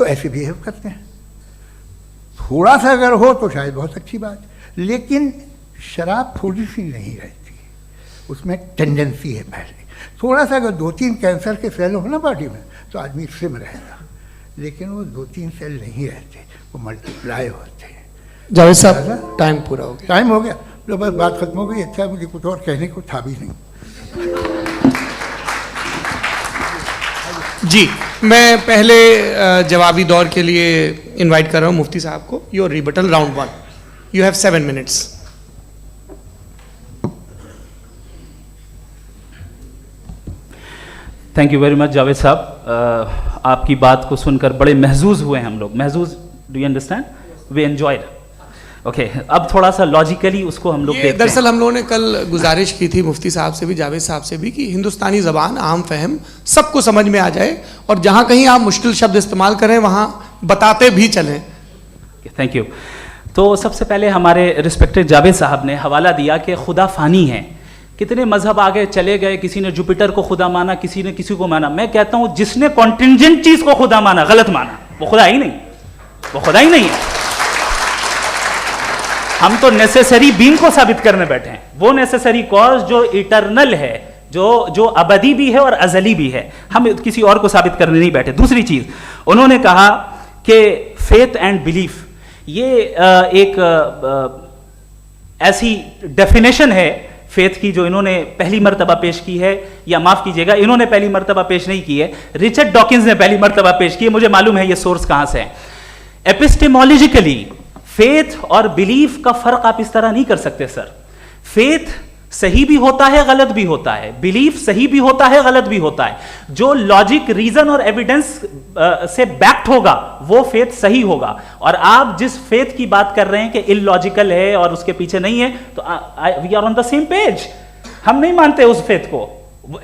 ऐसे बिहेव करते हैं। थोड़ा सा अगर हो तो शायद बहुत अच्छी बात, लेकिन शराब थोड़ी सी नहीं रहती, उसमें टेंडेंसी है पहले। थोड़ा सा अगर 2-3 कैंसर के सेल हो ना बॉडी में तो आदमी सिम रहेगा, लेकिन वो 2-3 सेल नहीं रहते, वो मल्टीप्लाई होते हैं। जावेद साहब टाइम पूरा हो गया। टाइम हो गया तो बस बात खत्म हो गई। अच्छा, मुझे कुछ और कहने को था भी नहीं। जी, मैं पहले जवाबी दौर के लिए इनवाइट कर रहा हूँ मुफ्ती साहब को। Your rebuttal round 1, you have 7 minutes. Thank you very much Javed साहब, आपकी बात को सुनकर बड़े महजूज हुए हम लोग। महजूज, do you understand? We enjoyed. Okay, अब थोड़ा सा लॉजिकली उसको हम लोग देखते हैं। दरअसल हम लोगों ने कल गुजारिश की थी मुफ्ती साहब से भी, जावेद साहब से भी, कि हिंदुस्तानी ज़बान आम फहम सबको समझ में आ जाए और जहाँ कहीं आप मुश्किल शब्द इस्तेमाल करें वहाँ बताते भी चलें। Thank you. तो सबसे पहले हमारे रिस्पेक्टेड जावेद साहब ने हवाला दिया कि खुदा फ़ानी है। कितने मजहब आगे चले गए, किसी ने जुपिटर को खुदा माना, किसी ने किसी को माना। मैं कहता हूँ जिसने कॉन्टिंजेंट चीज़ को खुदा माना, गलत माना, वो खुदा ही नहीं, वो खुदा ही नहीं है। हम तो नेसेसरी बीइंग को साबित करने बैठे हैं, वो नेसेसरी कॉज जो इटरनल है, जो अबदी भी है और अजली भी है। हम किसी और को साबित करने नहीं बैठे। दूसरी चीज उन्होंने कहा कि फेथ एंड बिलीफ, ये एक ऐसी डेफिनेशन है फेथ की जो इन्होंने पहली मर्तबा पेश की है, या माफ कीजिएगा इन्होंने पहली मर्तबा पेश नहीं की है, रिचर्ड डॉकिंस ने पहली मर्तबा पेश की है। मुझे मालूम है ये सोर्स कहां से है। एपिस्टेमोलॉजिकली फेथ और बिलीफ का फर्क आप इस तरह नहीं कर सकते सर। फेथ सही भी होता है, गलत भी होता है, बिलीफ सही भी होता है, गलत भी होता है। जो लॉजिक, रीजन और एविडेंस से बैक्ड होगा वो फेथ सही होगा। और आप जिस फेथ की बात कर रहे हैं कि इलॉजिकल है और उसके पीछे नहीं है, तो we are on the same page. हम नहीं मानते उस फेथ को,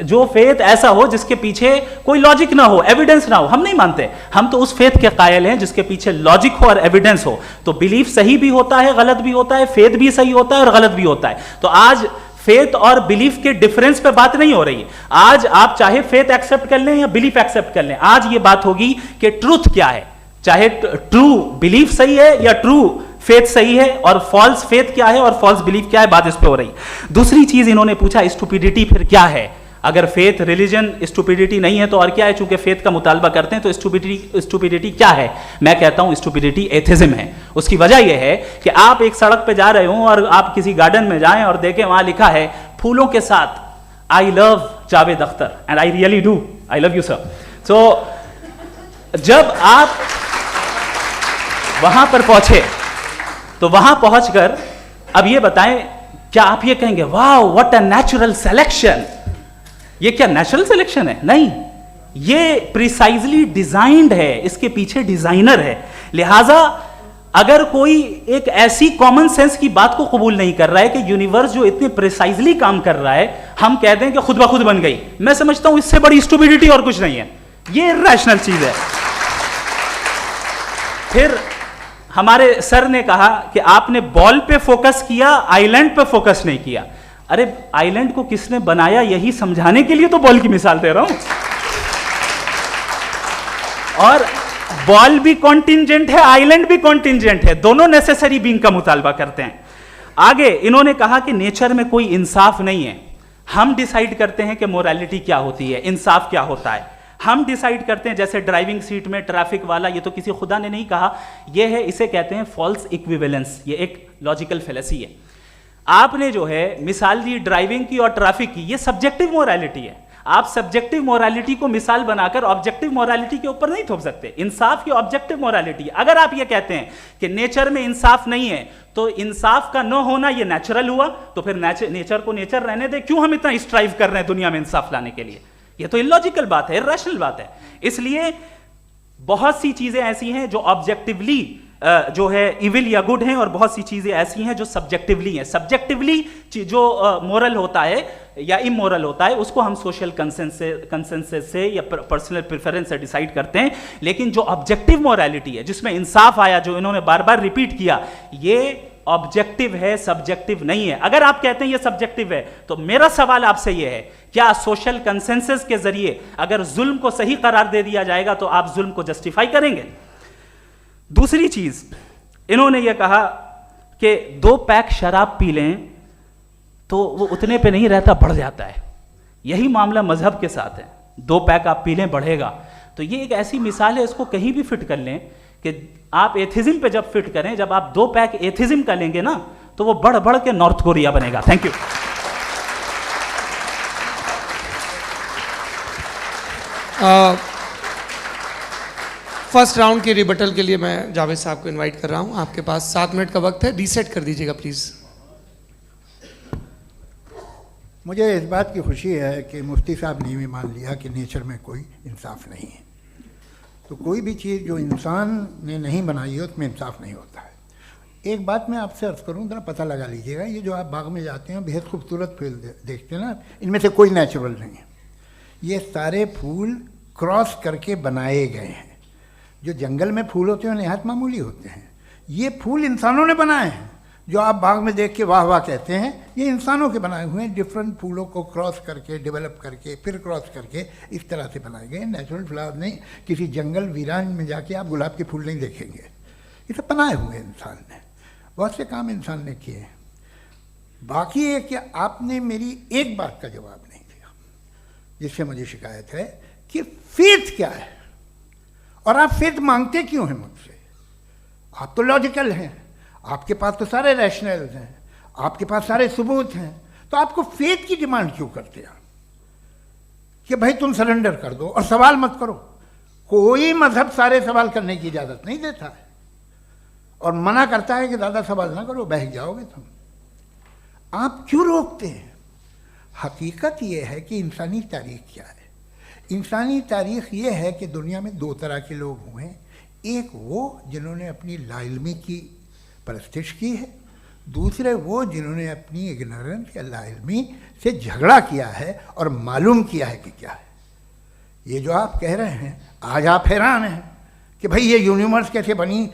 जो फेथ ऐसा हो जिसके पीछे कोई लॉजिक ना हो, एविडेंस ना हो, हम नहीं मानते। हम तो उस फेथ के कायल हैं जिसके पीछे लॉजिक हो और एविडेंस हो। तो बिलीफ सही भी होता है, गलत भी होता है, फेथ भी सही होता है और गलत भी होता है। तो आज फेथ और बिलीफ के डिफरेंस पे बात नहीं हो रही है। आज आप चाहे फेथ एक्सेप्ट कर लें या बिलीफ एक्सेप्ट कर लें, आज ये बात होगी कि ट्रूथ क्या है, चाहे ट्रू बिलीफ सही है या ट्रू फेथ सही है, और फॉल्स फेथ क्या है और फॉल्स बिलीफ क्या है, बात इस पे हो रही। दूसरी चीज इन्होंने पूछा स्टुपिडिटी फिर क्या है। अगर फेथ रिलीजन स्टुपिडिटी नहीं है तो और क्या है? चूंकि फेथ का मुतालबा करते हैं तो स्टुपिडिटी क्या है? मैं कहता हूं स्टुपिडिटी एथिज्म है। उसकी वजह यह है कि आप एक सड़क पे जा रहे हो और आप किसी गार्डन में जाएं और देखें वहां लिखा है फूलों के साथ I love Javed Akhtar, and I really do, I love you sir. So जब आप वहां पर पहुंचे तो वहां पहुंचकर अब ये बताएं, क्या आप ये कहेंगे वाह व्हाट अ नेचुरल सिलेक्शन? ये क्या नेचुरल सिलेक्शन है? नहीं, ये प्रिसाइजली डिजाइंड है, इसके पीछे डिजाइनर है। लिहाजा अगर कोई एक ऐसी कॉमन सेंस की बात को कबूल नहीं कर रहा है कि यूनिवर्स जो इतने प्रिसाइजली काम कर रहा है, हम कह दें कि खुद ब खुद बन गई, मैं समझता हूं इससे बड़ी स्टुपिडिटी और कुछ नहीं है। ये इर्रेशनल चीज है। फिर हमारे सर ने कहा कि आपने बॉल पे फोकस किया, आइलैंड पे फोकस नहीं किया। अरे आइलैंड को किसने बनाया यही समझाने के लिए तो बॉल की मिसाल दे रहा हूं। और बॉल भी कॉन्टिंजेंट है, आइलैंड भी कॉन्टिंजेंट है, दोनों नेसेसरी बीइंग का मुतालबा करते हैं। आगे इन्होंने कहा कि नेचर में कोई इंसाफ नहीं है। हम डिसाइड करते हैं कि मोरालिटी क्या होती है, इंसाफ क्या होता है। हम डिसाइड करते हैं, जैसे ड्राइविंग सीट में ट्रैफिक वाला, ये तो किसी खुदा ने नहीं कहा, ये है, इसे कहते हैं फॉल्स इक्विवेलेंस। ये एक लॉजिकल फेलेसी है। आपने जो है मिसाल दी ड्राइविंग की और ट्रैफिक की, ये सब्जेक्टिव मोरालिटी है। आप सब्जेक्टिव मोरालिटी को मिसाल बनाकर ऑब्जेक्टिव मोरालिटी के ऊपर नहीं थोप सकते। इंसाफ की ऑब्जेक्टिव मोरालिटी। अगर आप ये कहते हैं कि नेचर में इंसाफ नहीं है तो इंसाफ का न होना ये नेचुरल हुआ, तो फिर नेचर को नेचर रहने दे, क्यों हम इतना स्ट्राइव कर रहे हैं दुनिया में इंसाफ लाने के लिए? ये तो इलॉजिकल बात है, इर्रेशनल बात है। इसलिए बहुत सी चीजें ऐसी हैं जो ऑब्जेक्टिवली जो है इविल या गुड हैं, और बहुत सी चीजें ऐसी हैं जो सब्जेक्टिवली हैं। सब्जेक्टिवली जो मोरल होता है या इमोरल होता है उसको हम सोशल कंसेंसस से या पर्सनल प्रेफरेंस से डिसाइड करते हैं। लेकिन जो ऑब्जेक्टिव मोरालिटी है जिसमें इंसाफ आया, जो इन्होंने बार बार रिपीट किया, ये ऑब्जेक्टिव है, सब्जेक्टिव नहीं है। अगर आप कहते हैं ये सब्जेक्टिव है तो मेरा सवाल आपसे ये है, क्या सोशल कंसेंसस के जरिए अगर जुल्म को सही करार दे दिया जाएगा तो आप जुल्म को जस्टिफाई करेंगे? दूसरी चीज, इन्होंने ये कहा कि 2 पैक शराब पी लें तो वो उतने पे नहीं रहता, बढ़ जाता है। यही मामला मजहब के साथ है, 2 पैक आप पी लें बढ़ेगा। तो ये एक ऐसी मिसाल है, इसको कहीं भी फिट कर लें कि आप एथिज्म पे जब फिट करें, जब आप 2 पैक एथिज्म का लेंगे ना तो वो बढ़ बढ़ के नॉर्थ कोरिया बनेगा। Thank you. फर्स्ट राउंड के रिबटल के लिए मैं जावेद साहब को इनवाइट कर रहा हूं। आपके पास 7 मिनट का वक्त है, रीसेट कर दीजिएगा प्लीज। मुझे इस बात की खुशी है कि मुफ्ती साहब ने भी मान लिया कि नेचर में कोई इंसाफ नहीं है। तो कोई भी चीज़ जो इंसान ने नहीं बनाई है उसमें इंसाफ नहीं होता है। एक बात मैं आपसे अर्ज़ करूँ, ज़रा पता लगा लीजिएगा, ये जो आप बाग में जाते हैं बेहद खूबसूरत फूल देखते हैं ना, इनमें से कोई नेचुरल नहीं है। ये सारे फूल क्रॉस करके बनाए गए हैं। जो जंगल में फूल होते हैं नहायत मामूली होते हैं, ये फूल इंसानों ने बनाए हैं। जो आप बाग में देख के वाह वाह कहते हैं, ये इंसानों के बनाए हुए हैं। डिफरेंट फूलों को क्रॉस करके, डेवलप करके, फिर क्रॉस करके इस तरह से बनाए गए। नेचुरल फ्लावर नहीं। किसी जंगल वीरान में जाके आप गुलाब के फूल नहीं देखेंगे। ये सब बनाए हुए इंसान ने, बहुत से काम इंसान ने किए हैं। बाकी है कि आपने मेरी एक बात का जवाब नहीं दिया, जिससे मुझे शिकायत है कि फेथ क्या है और आप फेथ मांगते क्यों हैं मुझसे। आप तो लॉजिकल हैं, आपके पास तो सारे रैशनल्स हैं, आपके पास सारे सबूत हैं, तो आपको फेथ की डिमांड क्यों करते हैं कि भाई तुम सरेंडर कर दो और सवाल मत करो। कोई मजहब सारे सवाल करने की इजाज़त नहीं देता है और मना करता है कि ज़्यादा सवाल ना करो, बह जाओगे तुम। आप क्यों रोकते हैं? हकीकत यह है कि इंसानी तारीख क्या है। इंसानी तारीख ये है कि दुनिया में 2 तरह के लोग हुए हैं। एक वो जिन्होंने अपनी लाइल्मी की परस्तिश की है, दूसरे वो जिन्होंने अपनी इग्नोरेंस या लाइल्मी से झगड़ा किया है और मालूम किया है कि क्या है। ये जो आप कह रहे हैं, आज आप हैरान हैं कि भाई ये यूनिवर्स कैसे बनी।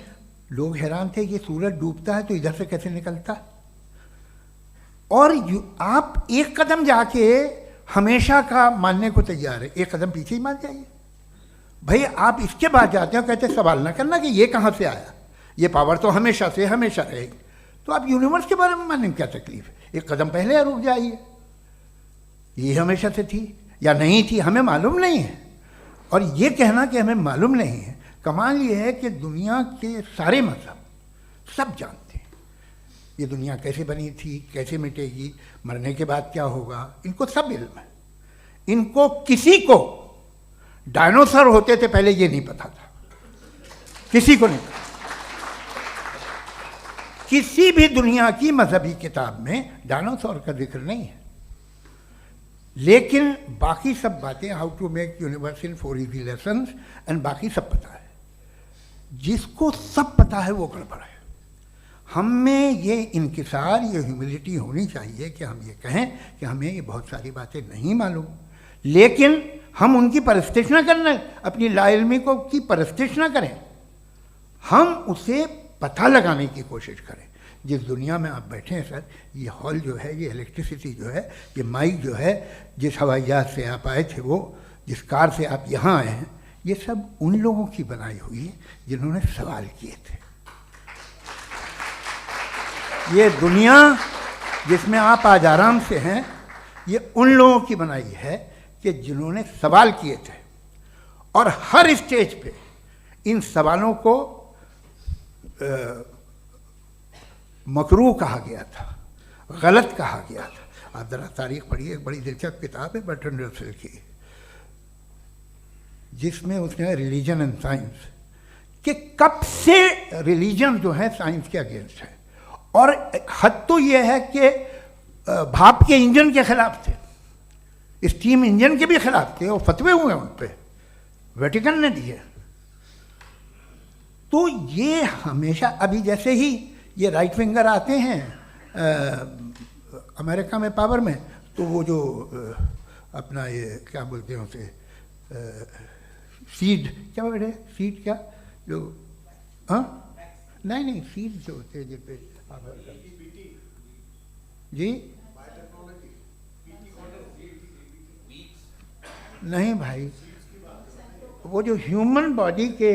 लोग हैरान थे कि सूरज डूबता है तो इधर से कैसे निकलता है। और आप एक कदम जाके हमेशा का मानने को तैयार है, एक कदम पीछे ही मान जाइए। भाई आप इसके बाद जाते हो, कहते सवाल ना करना कि ये कहाँ से आया, ये पावर तो हमेशा से हमेशा रहेगी। तो आप यूनिवर्स के बारे में मानने में क्या तकलीफ है? एक कदम पहले रुक जाइए। ये हमेशा से थी या नहीं थी हमें मालूम नहीं है। और ये कहना कि हमें मालूम नहीं है, कमाल ये है कि दुनिया के सारे मजहब सब जानते हैं ये दुनिया कैसे बनी थी, कैसे मिटेगी, मरने के बाद क्या होगा, इनको सब इल्म है। इनको किसी को डायनासोर होते थे पहले ये नहीं पता था, किसी को नहीं पता। किसी भी दुनिया की मजहबी किताब में डायनासोर का जिक्र नहीं है। लेकिन बाकी सब बातें, how to make universe in 4 easy lessons and बाकी सब पता है। जिसको सब पता है वो गड़बड़ है। हम में ये इंकिसार, ये ह्यूमिलिटी होनी चाहिए कि हम ये कहें कि हमें ये बहुत सारी बातें नहीं मालूम, लेकिन हम उनकी परस्तिश ना करें, अपनी लाइल्मी को की परस्तिश ना करें, हम उसे पता लगाने की कोशिश करें। जिस दुनिया में आप बैठे हैं सर, ये हॉल जो है, ये इलेक्ट्रिसिटी जो है, ये माइक जो है, जिस हवाई जहाज से आप आए थे, वो जिस कार से आप यहाँ आए हैं, ये सब उन लोगों की बनाई हुई है जिन्होंने सवाल किए थे। ये दुनिया जिसमें आप आज आराम से हैं, ये उन लोगों की बनाई है कि जिन्होंने सवाल किए थे। और हर स्टेज पे इन सवालों को मकरूह कहा गया था, गलत कहा गया था। आप ज़रा तारीख पढ़िए, एक बड़ी दिलचस्प किताब है बर्ट्रैंड रसेल की, जिसमें उसने रिलीजन एंड साइंस कि कब से रिलीजन जो है साइंस के अगेंस्ट है। और हद तो ये है कि भाप के इंजन के खिलाफ थे, स्टीम इंजन के भी खिलाफ थे, और फतवे हुए उन पर, वेटिकन ने दिए। तो ये हमेशा, अभी जैसे ही ये राइट विंगर आते हैं अमेरिका में पावर में, तो वो जो अपना ये क्या बोलते हैं उसे, सीड क्या बेटे, सीड क्या जो, हाँ नहीं सीड जो होते हैं जिन पे जी नहीं भाई, वो जो ह्यूमन बॉडी के